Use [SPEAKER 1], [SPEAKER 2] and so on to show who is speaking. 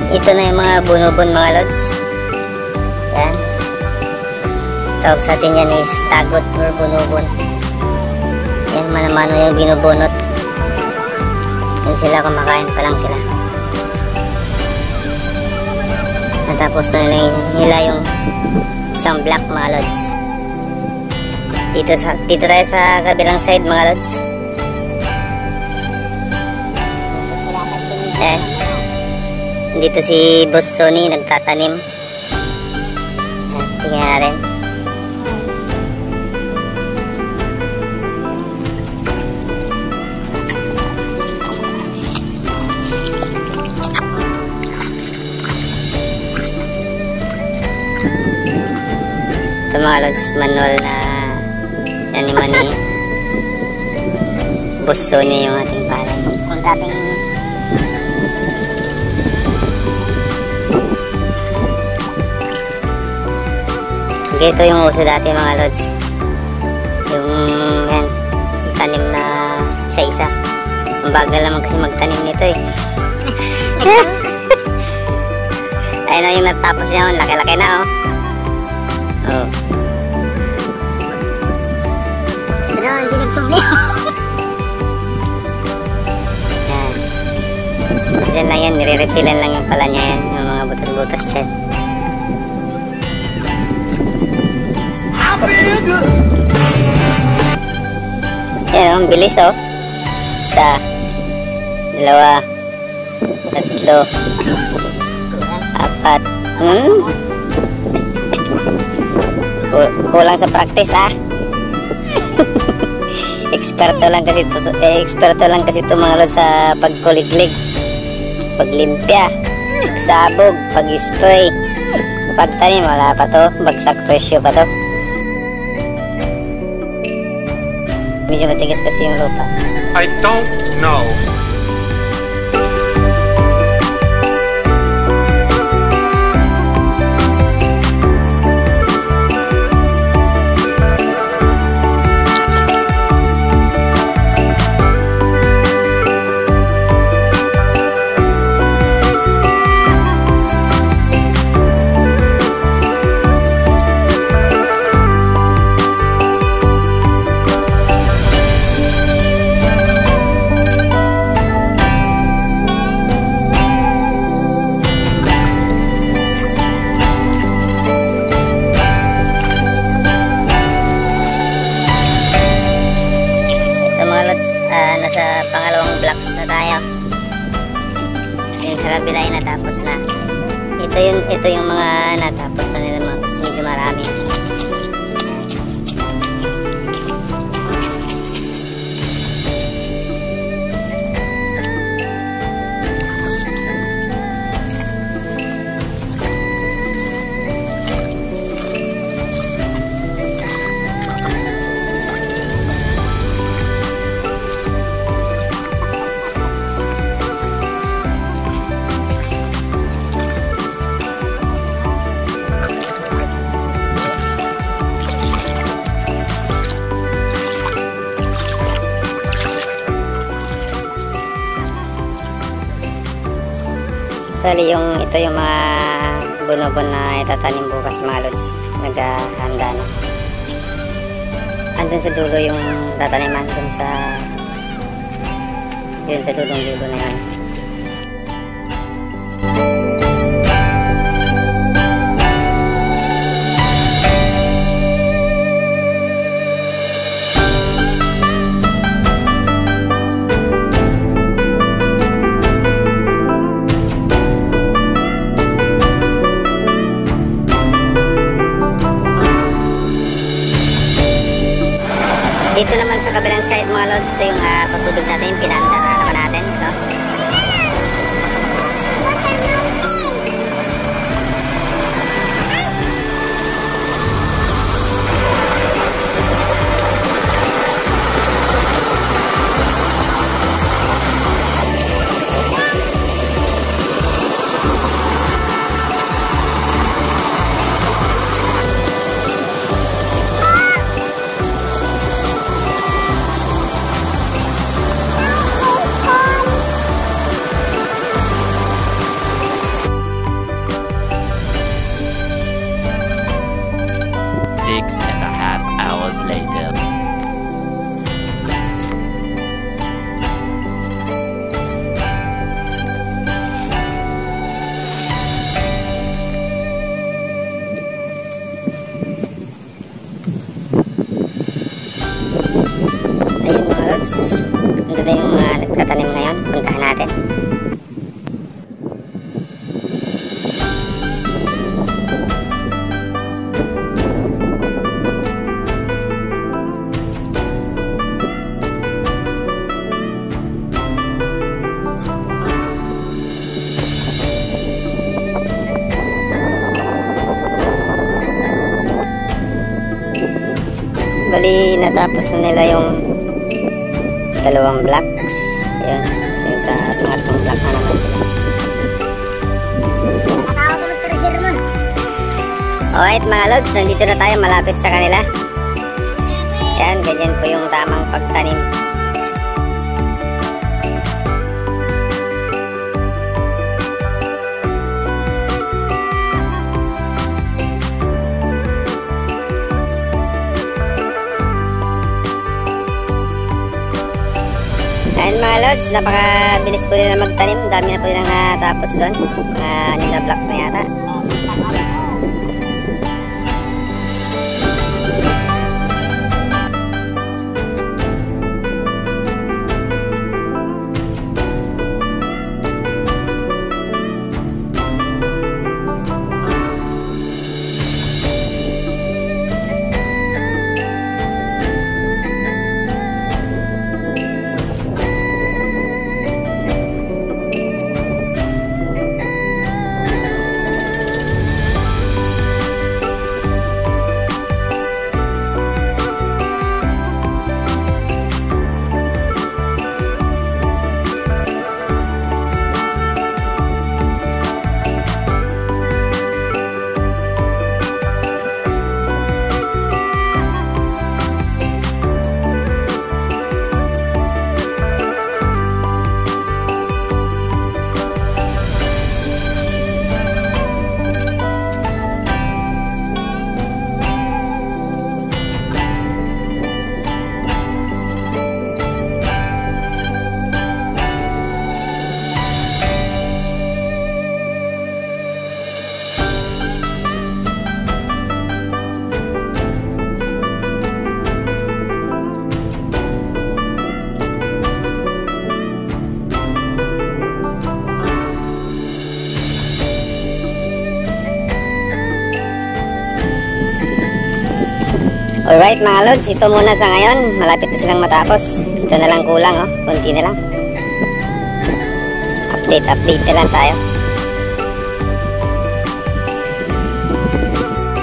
[SPEAKER 1] Ito na yung mga bunubon mga lods. Yan. Tawag sa atin yan is tagot or bunubon. Yan, manamano yung binubunot. Yan sila, kumakain pa lang sila. Natapos na nila yung isang block mga lods. Dito tayo sa kabilang side mga lods. Dito si Boss Sonny nagtatanim. Tingnan natin. Ito mga lods, manual na taniman ni Boss Sonny yung ating palay. Kung dating ito yung uso dati mga lods, yung yan, tanim na isa-isa. Ang bagal naman kasi magtanim nito eh. Ayun na yung natapos niya, laki-laki na oh. Oh. Pero hindi nagsumli. Yan. Diyan lang yan, nire-refillan lang yung pala niya yan, yung mga butas-butas dyan. Ayan, ang bilis oh. 1, 2, 3, 4. Kulang sa practice ah. Eksperto lang kasi ito mga lods sa pagkuliglig, paglimpya, pagsabog, pag-spray. Pagtanim wala pa to, bagsak presyo pa to. Medyo matigas kasi yung lupa.
[SPEAKER 2] I don't know.
[SPEAKER 1] Nasa pangalawang blocks na tayo. Yung sa kabila ay natapos na. Ito yung mga natapos na nila mga lods, medyo marami. Bali ito yung mga bunobon na itatanim bukas mga lods. Naghahanda na. Andun sa dulo yung tataniman dun sa dulong dulo na yan. Dito naman sa kabilang side mga lods, ito yung patubig natin, yung pinanda na naman natin. Ito. lods. Ito din yung mga nagtatanim ngayon. Puntahan natin. Bali, natapos na nila yung dalawang blocks. Ayan, yung sa pangatlong block na naman sila. Alright mga lods, nandito na tayo malapit sa kanila. Ayan, ganyan po yung tamang pagtanim. Ayan mga lods, napakabilis po nila magtanim. Dami na po nilang natapos doon. Anim na blocks na yata. Alright mga lods, ito muna sa ngayon. Malapit na silang matapos. Ito na lang kulang, oh. Kunti na lang. Update na lang tayo.